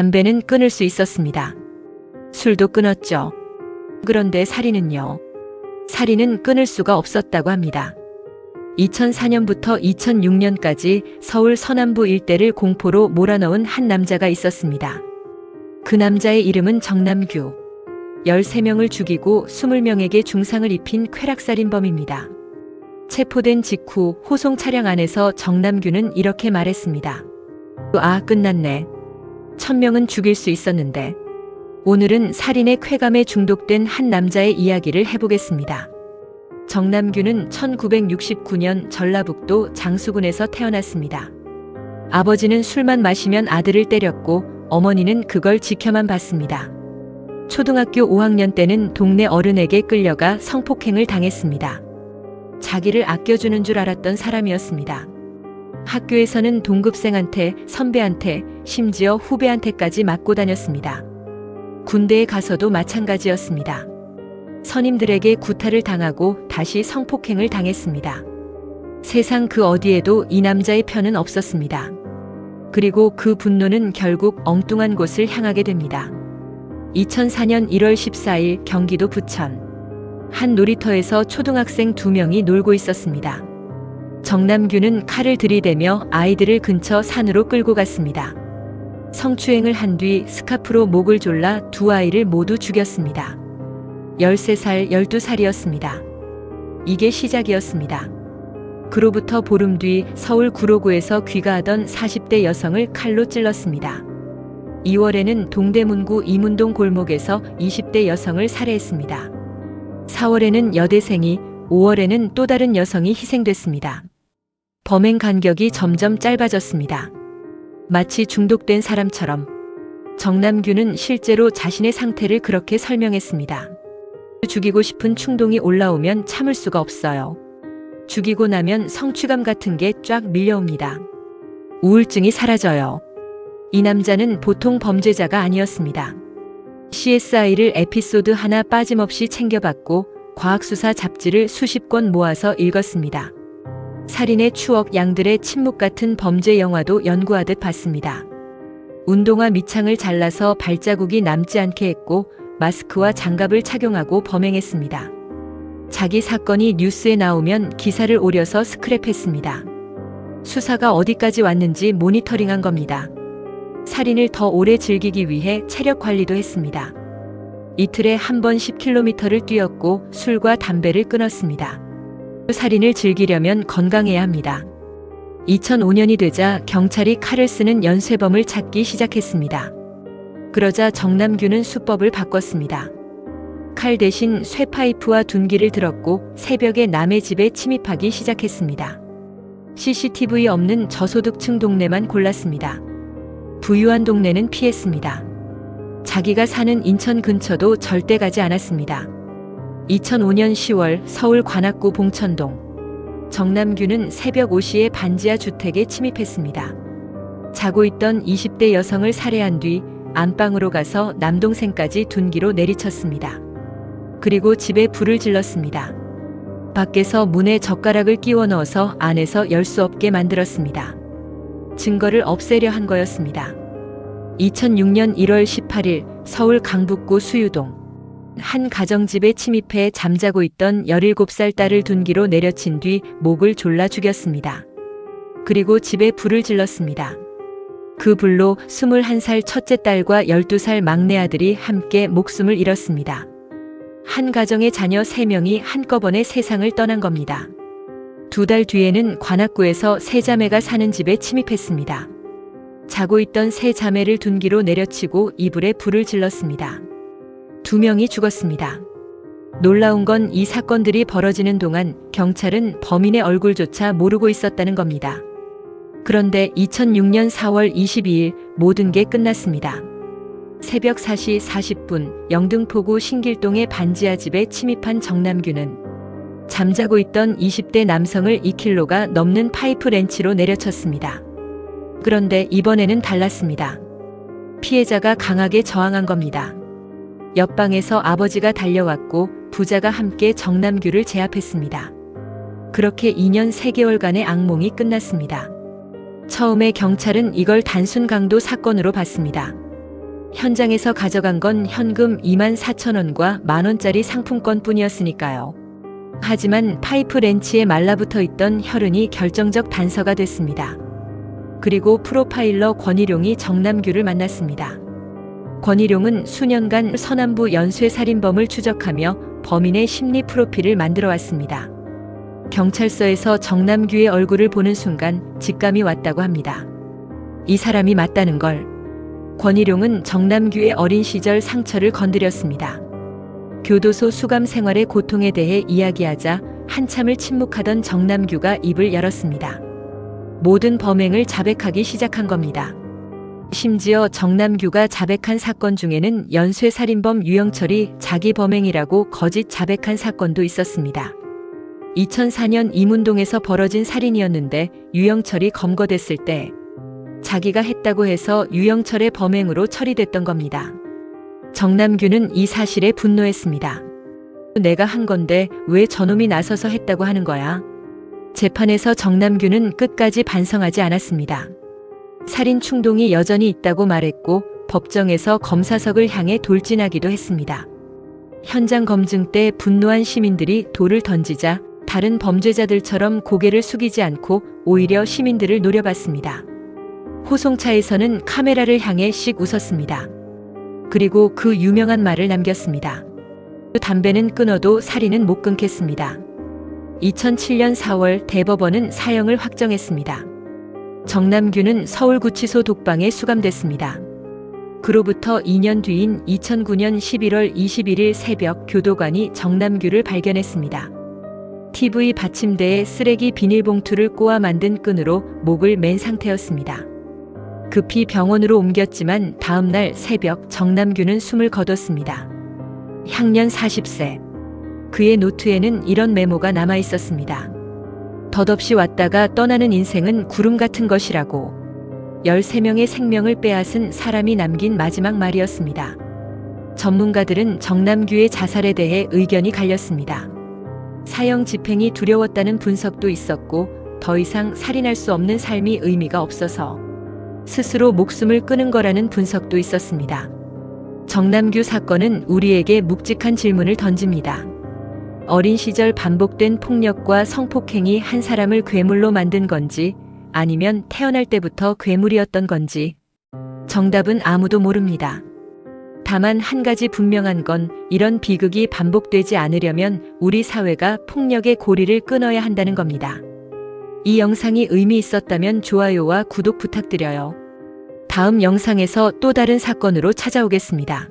담배는 끊을 수 있었습니다. 술도 끊었죠. 그런데 살인은요? 살인은 끊을 수가 없었다고 합니다. 2004년부터 2006년까지 서울 서남부 일대를 공포로 몰아넣은 한 남자가 있었습니다. 그 남자의 이름은 정남규. 13명을 죽이고 20명에게 중상을 입힌 쾌락살인범입니다. 체포된 직후 호송 차량 안에서 정남규는 이렇게 말했습니다. 아, 끝났네. 1000명은 죽일 수 있었는데. 오늘은 살인의 쾌감에 중독된 한 남자의 이야기를 해보겠습니다. 정남규는 1969년 전라북도 장수군에서 태어났습니다. 아버지는 술만 마시면 아들을 때렸고 어머니는 그걸 지켜만 봤습니다. 초등학교 5학년 때는 동네 어른에게 끌려가 성폭행을 당했습니다. 자기를 아껴주는 줄 알았던 사람이었습니다. 학교에서는 동급생한테, 선배한테, 심지어 후배한테까지 맞고 다녔습니다. 군대에 가서도 마찬가지였습니다. 선임들에게 구타를 당하고 다시 성폭행을 당했습니다. 세상 그 어디에도 이 남자의 편은 없었습니다. 그리고 그 분노는 결국 엉뚱한 곳을 향하게 됩니다. 2004년 1월 14일 경기도 부천. 한 놀이터에서 초등학생 2명이 놀고 있었습니다. 정남규는 칼을 들이대며 아이들을 근처 산으로 끌고 갔습니다. 성추행을 한 뒤 스카프로 목을 졸라 두 아이를 모두 죽였습니다. 13살, 12살이었습니다. 이게 시작이었습니다. 그로부터 보름 뒤 서울 구로구에서 귀가하던 40대 여성을 칼로 찔렀습니다. 2월에는 동대문구 이문동 골목에서 20대 여성을 살해했습니다. 4월에는 여대생이, 5월에는 또 다른 여성이 희생됐습니다. 범행 간격이 점점 짧아졌습니다. 마치 중독된 사람처럼. 정남규는 실제로 자신의 상태를 그렇게 설명했습니다. 죽이고 싶은 충동이 올라오면 참을 수가 없어요. 죽이고 나면 성취감 같은 게 쫙 밀려옵니다. 우울증이 사라져요. 이 남자는 보통 범죄자가 아니었습니다. CSI를 에피소드 하나 빠짐없이 챙겨봤고 과학수사 잡지를 수십 권 모아서 읽었습니다. 살인의 추억, 양들의 침묵 같은 범죄 영화도 연구하듯 봤습니다. 운동화 밑창을 잘라서 발자국이 남지 않게 했고 마스크와 장갑을 착용하고 범행했습니다. 자기 사건이 뉴스에 나오면 기사를 오려서 스크랩했습니다. 수사가 어디까지 왔는지 모니터링한 겁니다. 살인을 더 오래 즐기기 위해 체력 관리도 했습니다. 이틀에 한 번 10km를 뛰었고 술과 담배를 끊었습니다. 살인을 즐기려면 건강해야 합니다. 2005년이 되자 경찰이 칼을 쓰는 연쇄범을 찾기 시작했습니다. 그러자 정남규는 수법을 바꿨습니다. 칼 대신 쇠파이프와 둔기를 들었고 새벽에 남의 집에 침입하기 시작했습니다. CCTV 없는 저소득층 동네만 골랐습니다. 부유한 동네는 피했습니다. 자기가 사는 인천 근처도 절대 가지 않았습니다. 2005년 10월 서울 관악구 봉천동. 정남규는 새벽 5시에 반지하 주택에 침입했습니다. 자고 있던 20대 여성을 살해한 뒤 안방으로 가서 남동생까지 둔기로 내리쳤습니다. 그리고 집에 불을 질렀습니다. 밖에서 문에 젓가락을 끼워 넣어서 안에서 열 수 없게 만들었습니다. 증거를 없애려 한 거였습니다. 2006년 1월 18일 서울 강북구 수유동. 한 가정집에 침입해 잠자고 있던 17살 딸을 둔기로 내려친 뒤 목을 졸라 죽였습니다. 그리고 집에 불을 질렀습니다. 그 불로 21살 첫째 딸과 12살 막내 아들이 함께 목숨을 잃었습니다. 한 가정의 자녀 3명이 한꺼번에 세상을 떠난 겁니다. 2달 뒤에는 관악구에서 세 자매가 사는 집에 침입했습니다. 자고 있던 세 자매를 둔기로 내려치고 이불에 불을 질렀습니다. 2명이 죽었습니다. 놀라운 건 이 사건들이 벌어지는 동안 경찰은 범인의 얼굴조차 모르고 있었다는 겁니다. 그런데 2006년 4월 22일 모든 게 끝났습니다. 새벽 4시 40분 영등포구 신길동의 반지하 집에 침입한 정남규는 잠자고 있던 20대 남성을 2kg가 넘는 파이프 렌치로 내려쳤습니다. 그런데 이번에는 달랐습니다. 피해자가 강하게 저항한 겁니다. 옆방에서 아버지가 달려왔고 부자가 함께 정남규를 제압했습니다. 그렇게 2년 3개월간의 악몽이 끝났습니다. 처음에 경찰은 이걸 단순 강도 사건으로 봤습니다. 현장에서 가져간 건 현금 24,000원과 만원짜리 상품권 뿐이었으니까요. 하지만 파이프 렌치에 말라붙어 있던 혈흔이 결정적 단서가 됐습니다. 그리고 프로파일러 권일용이 정남규를 만났습니다. 권일용은 수년간 서남부 연쇄살인범을 추적하며 범인의 심리 프로필을 만들어 왔습니다. 경찰서에서 정남규의 얼굴을 보는 순간 직감이 왔다고 합니다. 이 사람이 맞다는 걸. 권일용은 정남규의 어린 시절 상처를 건드렸습니다. 교도소 수감 생활의 고통에 대해 이야기하자 한참을 침묵하던 정남규가 입을 열었습니다. 모든 범행을 자백하기 시작한 겁니다. 심지어 정남규가 자백한 사건 중에는 연쇄살인범 유영철이 자기 범행이라고 거짓 자백한 사건도 있었습니다. 2004년 이문동에서 벌어진 살인이었는데 유영철이 검거됐을 때 자기가 했다고 해서 유영철의 범행으로 처리됐던 겁니다. 정남규는 이 사실에 분노했습니다. 내가 한 건데 왜 저놈이 나서서 했다고 하는 거야? 재판에서 정남규는 끝까지 반성하지 않았습니다. 살인 충동이 여전히 있다고 말했고 법정에서 검사석을 향해 돌진하기도 했습니다. 현장 검증 때 분노한 시민들이 돌을 던지자 다른 범죄자들처럼 고개를 숙이지 않고 오히려 시민들을 노려봤습니다. 호송차에서는 카메라를 향해 씩 웃었습니다. 그리고 그 유명한 말을 남겼습니다. 담배는 끊어도 살인은 못 끊겠습니다. 2007년 4월 대법원은 사형을 확정했습니다. 정남규는 서울구치소 독방에 수감됐습니다. 그로부터 2년 뒤인 2009년 11월 21일 새벽 교도관이 정남규를 발견했습니다. TV 받침대에 쓰레기 비닐봉투를 꼬아 만든 끈으로 목을 맨 상태였습니다. 급히 병원으로 옮겼지만 다음날 새벽 정남규는 숨을 거뒀습니다. 향년 40세. 그의 노트에는 이런 메모가 남아 있었습니다. 덧없이 왔다가 떠나는 인생은 구름 같은 것이라고. 13명의 생명을 빼앗은 사람이 남긴 마지막 말이었습니다. 전문가들은 정남규의 자살에 대해 의견이 갈렸습니다. 사형 집행이 두려웠다는 분석도 있었고 더 이상 살인할 수 없는 삶이 의미가 없어서 스스로 목숨을 끊은 거라는 분석도 있었습니다. 정남규 사건은 우리에게 묵직한 질문을 던집니다. 어린 시절 반복된 폭력과 성폭행이 한 사람을 괴물로 만든 건지 아니면 태어날 때부터 괴물이었던 건지 정답은 아무도 모릅니다. 다만 한 가지 분명한 건 이런 비극이 반복되지 않으려면 우리 사회가 폭력의 고리를 끊어야 한다는 겁니다. 이 영상이 의미 있었다면 좋아요와 구독 부탁드려요. 다음 영상에서 또 다른 사건으로 찾아오겠습니다.